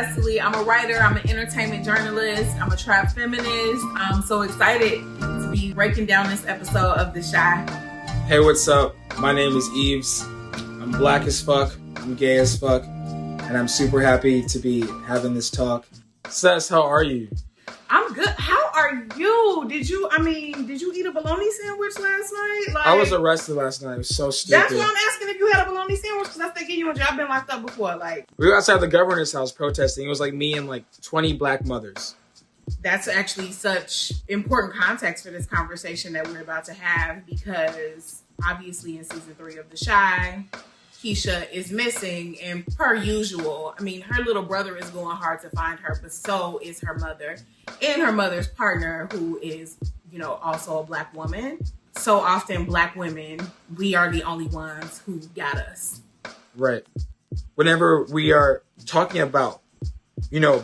Sesali. I'm a writer, I'm an entertainment journalist, I'm a trap feminist. I'm so excited to be breaking down this episode of The Shy. Hey, what's up? My name is Yves. I'm black as fuck, I'm gay as fuck, and I'm super happy to be having this talk. Ses, how are you? I'm good. How are you? Did you eat a bologna sandwich last night? I was arrested last night. It was so stupid. That's why I'm asking if you had a bologna sandwich, because I think you and I've been locked up before. We were outside the governor's house protesting. It was like me and 20 black mothers. That's actually such important context for this conversation that we're about to have, because obviously in season 3 of The Shy, Kiesha is missing, and per usual, her little brother is going hard to find her, but so is her mother and her mother's partner, who is, also a black woman. So often black women, we are the only ones who got us. Right. Whenever we are talking about,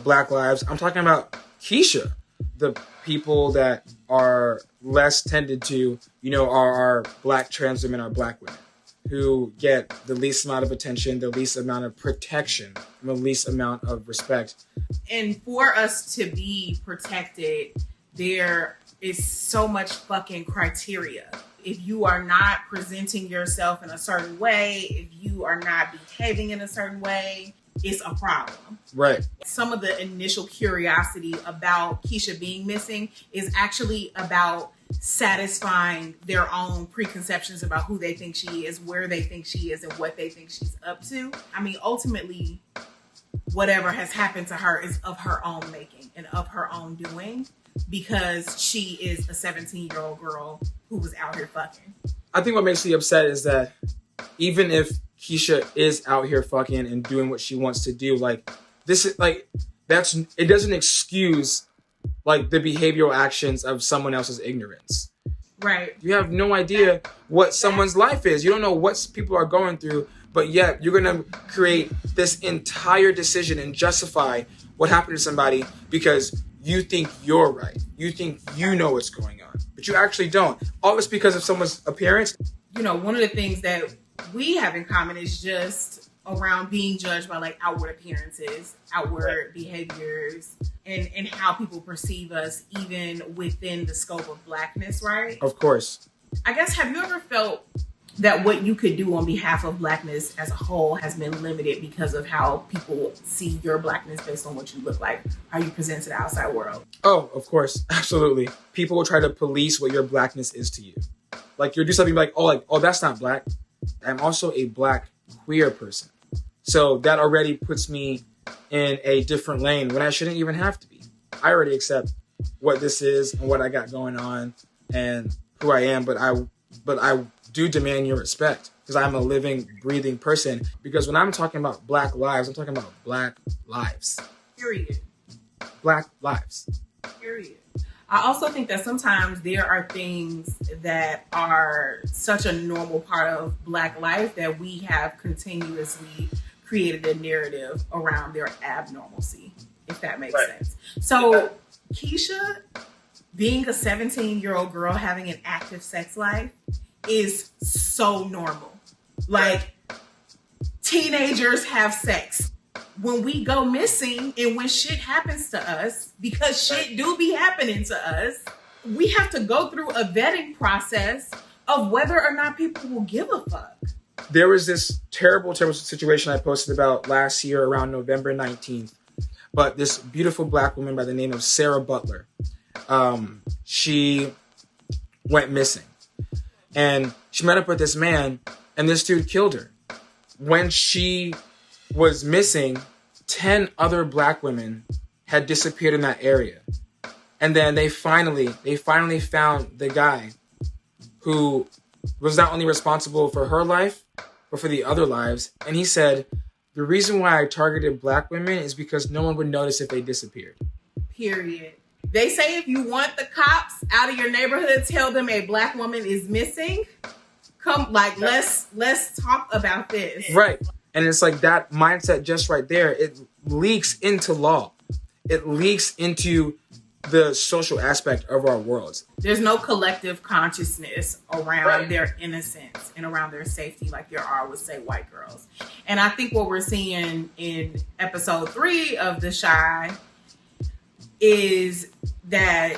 black lives, I'm talking about Kiesha, the people that are less tended to, are our black trans women, our black women, who get the least amount of attention, the least amount of protection, and the least amount of respect. And for us to be protected, there is so much fucking criteria. If you are not presenting yourself in a certain way, if you are not behaving in a certain way, it's a problem. Right. Some of the initial curiosity about Kiesha being missing is actually about satisfying their own preconceptions about who they think she is, where they think she is, and what they think she's up to. Ultimately, whatever has happened to her is of her own making and of her own doing, because she is a 17-year-old girl who was out here fucking. I think what makes me upset is that even if Kiesha is out here fucking and doing what she wants to do, it doesn't excuse the behavioral actions of someone else's ignorance. Right. You have no idea what someone's life is. You don't know what people are going through, but yet you're going to create this entire decision and justify what happened to somebody because you think you're right. You think you know what's going on, but you actually don't. All this because of someone's appearance. One of the things that we have in common is just around being judged by outward appearances, outward behaviors, and how people perceive us, even within the scope of blackness, right? Of course. I guess, have you ever felt that what you could do on behalf of blackness as a whole has been limited because of how people see your blackness based on what you look like, how you present to the outside world? Oh, of course. Absolutely. People will try to police what your blackness is to you. You'll do something oh, that's not black. I'm also a black queer person. So that already puts me in a different lane when I shouldn't even have to be. I already accept what this is and what I got going on and who I am, but I do demand your respect because I'm a living, breathing person. Because when I'm talking about black lives, I'm talking about black lives. Period. Black lives. Period. I also think that sometimes there are things that are such a normal part of black life that we have continuously created a narrative around their abnormalcy, if that makes sense. So Kiesha being a 17-year-old girl having an active sex life is so normal. Teenagers have sex. When we go missing and when shit happens to us, because shit do be happening to us, we have to go through a vetting process of whether or not people will give a fuck. There was this terrible, terrible situation I posted about last year around November 19th. But this beautiful black woman by the name of Sarah Butler, she went missing. And she met up with this man, and this dude killed her. When she was missing, 10 other black women had disappeared in that area. And then they finally found the guy who was not only responsible for her life, but for the other lives. And he said, the reason why I targeted black women is because no one would notice if they disappeared. Period. They say if you want the cops out of your neighborhood, tell them a black woman is missing. Come, let's talk about this. Right. And it's that mindset just right there, it leaks into law. It leaks into the social aspect of our worlds. There's no collective consciousness around their innocence and around their safety like there are with, say, white girls. And I think what we're seeing in episode 3 of The Chi is that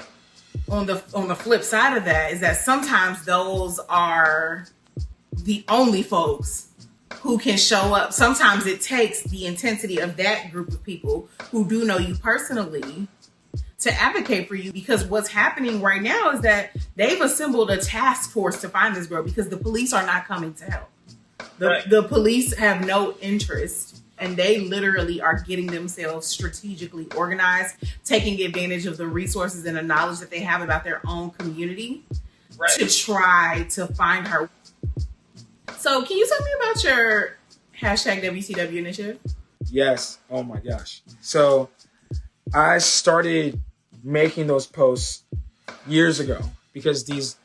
on the flip side of that is that sometimes those are the only folks who can show up. Sometimes it takes the intensity of that group of people who do know you personally to advocate for you, because what's happening right now is that they've assembled a task force to find this girl because the police are not coming to help. The police have no interest, and they literally are getting themselves strategically organized, taking advantage of the resources and the knowledge that they have about their own community to try to find her. So can you tell me about your #WCW initiative? Yes. Oh my gosh. So I started making those posts years ago because these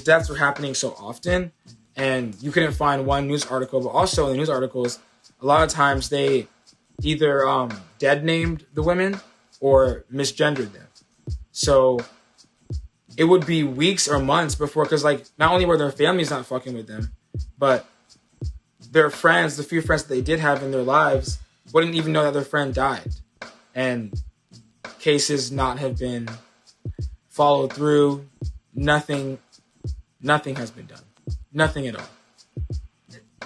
deaths were happening so often, and you couldn't find one news article. But also in the news articles, a lot of times they either dead named the women or misgendered them. So it would be weeks or months before, because like not only were their families not fucking with them, but their friends, the few friends that they did have in their lives, wouldn't even know that their friend died. And cases not have been followed through. Nothing has been done. Nothing at all.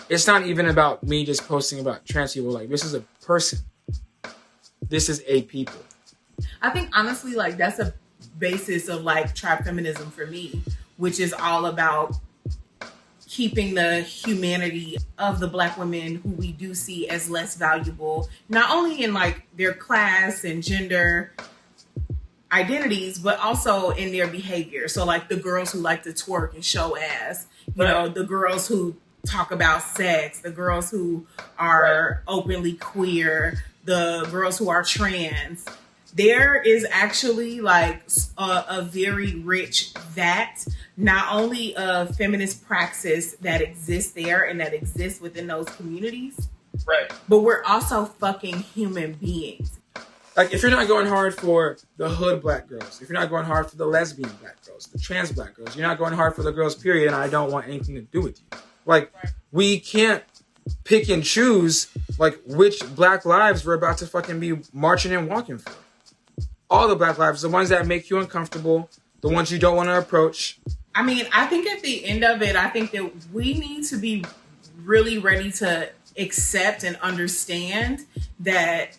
It's not even about me just posting about trans people. Like, this is a person. This is a people. I think honestly, like, that's a basis of like tribe feminism for me, which is all about keeping the humanity of the Black women who we do see as less valuable, not only in like their class and gender identities, but also in their behavior. So like the girls who like to twerk and show ass, you know, the girls who talk about sex, the girls who are openly queer, the girls who are trans. There is actually like a very rich vat, not only of feminist praxis that exists there and that exists within those communities, but we're also fucking human beings. Like, if you're not going hard for the hood Black girls, if you're not going hard for the lesbian Black girls, the trans Black girls, you're not going hard for the girls, period, and I don't want anything to do with you. Like, we can't pick and choose, like, which Black lives we're about to fucking be marching and walking for. All the Black lives, the ones that make you uncomfortable, the ones you don't want to approach. I mean, I think at the end of it, I think that we need to be really ready to accept and understand that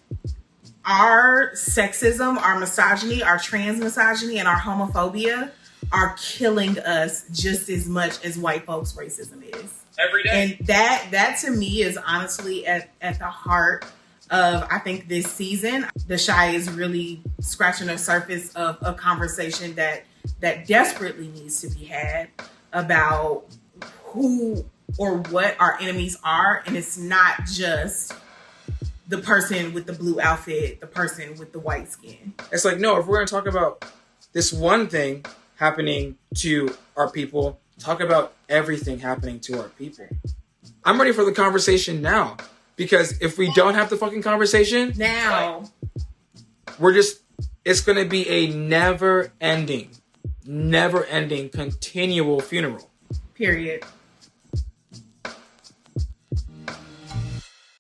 our sexism, our misogyny, our trans misogyny, and our homophobia are killing us just as much as white folks' racism is. Every day. And that to me is honestly at the heart of, I think, this season. The Chi is really scratching the surface of a conversation that desperately needs to be had about who or what our enemies are. And it's not just the person with the blue outfit, the person with the white skin. It's like, no, if we're going to talk about this one thing happening to our people, talk about everything happening to our people. I'm ready for the conversation now. Because if we don't have the fucking conversation now, it's going to be a never ending, continual funeral. Period.